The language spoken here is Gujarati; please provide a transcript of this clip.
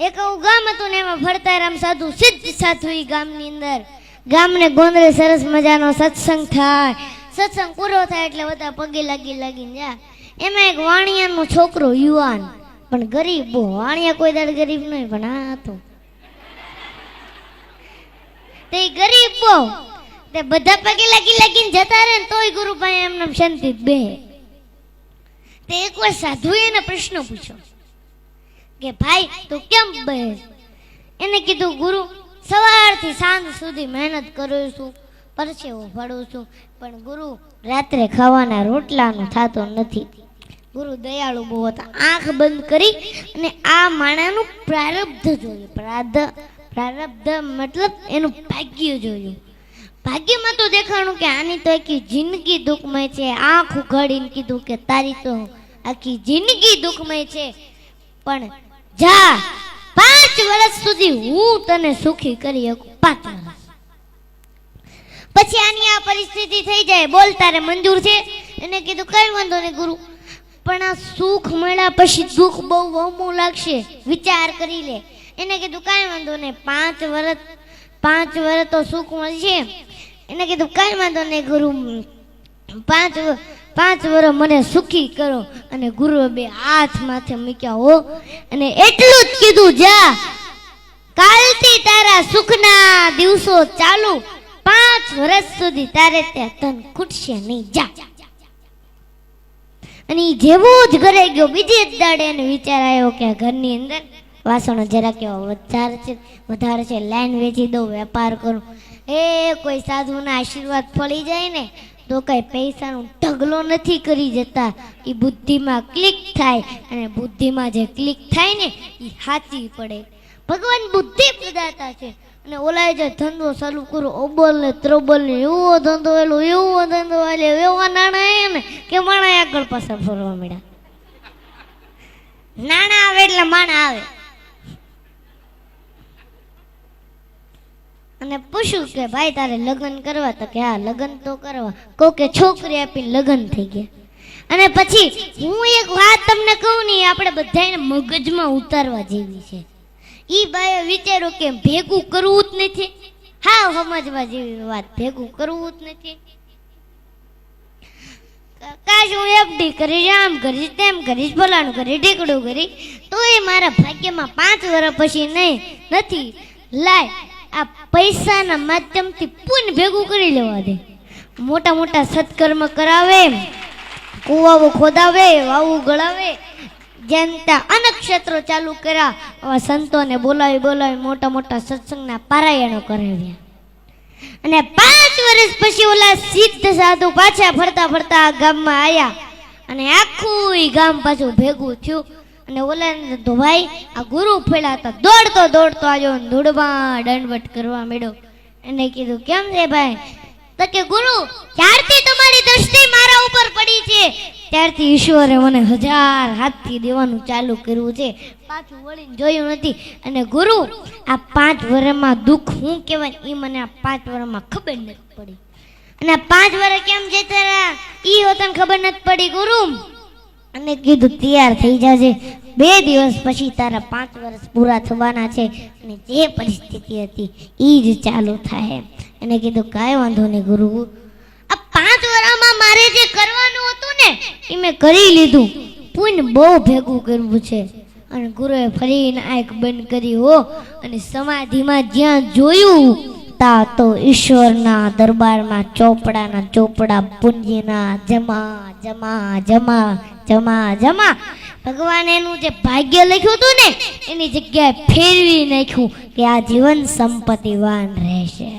એક આવું ગામ હતું ને એમાં ભરતારામ સાધુ સિદ્ધ સાધુ ઈ ગામની અંદર ગામને ગોંદરે સરસ મજાનો સત્સંગ થાય. સત્સંગ પૂરો થાય એટલે બધા પગે લાગીને જા. એમાં એક વાણિયાનો છોકરો યુવાન પણ ગરીબ, બહુ વાણિયા કોઈ દાડ ગરીબ નહીં પણ આ હતો તે ગરીબ બહુ. તે બધા પગે લાગીને જતા રહે ને તોય ગુરુભાઈ એમને શાંતિ બે. તે એકવાર સાધુએ એને પ્રશ્ન પૂછ્યો કે ભાઈ તું કેમ બે? એને કીધું ગુરુ સવારથી સાંજ સુધી મહેનત કરું છું, પરસેવો ભળું છું, પણ ગુરુ રાત્રે ખાવાના રોટલાનો થતો નથી. ગુરુ દયાળુ બહુ હતા. આંખ બંધ કરી અને આ માણાનું પ્રારબ્ધ જોયું. પ્રારબ્ધ મતલબ એનું ભાગ્ય જોયું. ભાગ્યમાં તો દેખાણું કે આની તો આખી જિંદગી દુઃખમય છે. આંખ ઉઘાડીને કીધું કે તારી તો આખી જિંદગી દુઃખમય છે, પણ જા 5 વર્ષ સુધી હું તને સુખી કરી શકું. 5 વર્ષ પછી આની આ પરિસ્થિતિ થઈ જાય. બોલ તારે મંજૂર છે? એને કીધું કઈ વાંધો નહીં ગુરુ, પણ આ સુખ મળ્યા પછી દુઃખ બહુ વહમું લાગશે, વિચાર કરી લે. એને કીધું કાંઈ વાંધો નહીં, 5 વર્ષ તો સુખ મળશે. એને કીધું કાંઈ વાંધો નહીં ગુરુ, 5 વર્ષ મને સુખી કરો. અને ગુરુએ 2 હાથ માથે મૂક્યા હો અને એટલું જ કીધું જા કાલથી તારા સુખના દિવસો ચાલુ, 5 વર્ષ સુધી તારે ત્યાં તન ખૂટશે નહીં, જા. અને જેવો જ ઘરે ગયો બીજે જ દાડે એને વિચાર આવ્યો કે આ ઘરની અંદર વાસણો જરા કેવા વધારે છે, લાઈન વેચી દઉં, વેપાર કરું. કોઈ સાધુના આશીર્વાદ ફળી જાય ને તો કઈ પૈસાનો ઢગલો નથી કરી જતા. એ બુદ્ધિમાં ક્લિક થાય અને બુદ્ધિમાં જે ક્લિક થાય ને એ સાચી પડે. ભગવાન બુદ્ધિ પ્રદાતા છે. અને ઓલાએ જે ધંધો ચાલુ કરો ઓબલ ને ત્રોબલ ને એવો ધંધો એવા નાણાં ને કે માણા આગળ પાછળ ફરવા મળ્યા. નાણાં આવે એટલે માણા આવે. અને પૂછ્યું કે ભાઈ તારે લગ્ન કરવા? તો કે હા લગ્ન તો કરવા. કહું કે છોકરી આપીને લગ્ન થઈ ગયા. અને પછી હું એક વાત તમને કહું ને, આપણે બધાને મગજમાં ઉતારવા જેવી છે. ઈ બાએ વિચાર્યું કે ભેગું કરવું જ નથી. હા સમજવા જેવી વાત, ભેગું કરવું જ નથી. કાશ હું એફડી કરીશ, આમ કરીશ, તેમ કરીશ, ફલાણું કરીશ, ઢીકડું કરીશ, તો એ મારા ભાગ્યમાં 5 વર્ષ પછી નથી. લાય આ પૈસાના માધ્યમથી પુણ્ય ભેગું કરી લેવા દે. મોટા મોટા સત્કર્મ કરાવે, કુવાઓ ખોદાવે, વાવું ગળાવે, જનતા અનક્ષત્રો ચાલુ કર્યા. આવા સંતોને બોલાવી મોટા મોટા સત્સંગના પારાયણો કરાવ્યા. અને 5 વર્ષ પછી ઓલા સિદ્ધ સાધુ પાછા ફરતા ગામમાં આવ્યા. અને આખું ગામ પાછું ભેગું થયું. અને ઓલા તો ભાઈ આ ગુરુ ફેલા હતા, દોડતો આવ્યો, ધૂળમાં દંડવટ કરવા માંડ્યો. એને કીધું કેમ છે ભાઈ? તો કે ગુરુ જ્યારથી તમારી દ્રષ્ટિ મારા ઉપર પડી છે ત્યારથી ઈશ્વરે મને 1000 હાથથી દેવાનું ચાલુ કર્યું છે, પાછું વળીને જોયું નથી. અને ગુરુ આ 5 વર્ષમાં દુઃખ શું કહેવાય એ મને આ 5 વર્ષમાં ખબર નથી પડી. અને 5 વર્ષ કેમ જતા રહ્યા એ હોતને ખબર નથી પડી ગુરુ. અને કીધું તૈયાર થઈ જાજે, 2 દિવસ પછી તારા 5 વર્ષ પૂરા થવાના છે અને જે પરિસ્થિતિ હતી એ જ ચાલુ થાય. એને કીધું કાંઈ વાંધો નહીં ગુરુ, આ 5 વર્ષમાં મારે જે કરવાનું હતું ને એ મેં કરી લીધું. પુણ્ય બહુ ભેગું કરવું છે. અને ગુરુએ ફરીને આંખ બંધ કરી હો અને સમાધિમાં જ્યાં જોયું તા તો ઈશ્વરના દરબારમાં ચોપડા પુંજીના જમા. ભગવાન એનું જે ભાગ્ય લખ્યું હતું ને એની જગ્યાએ ફેરવી નાખ્યું કે આ જીવન સંપત્તિવાન રહેશે.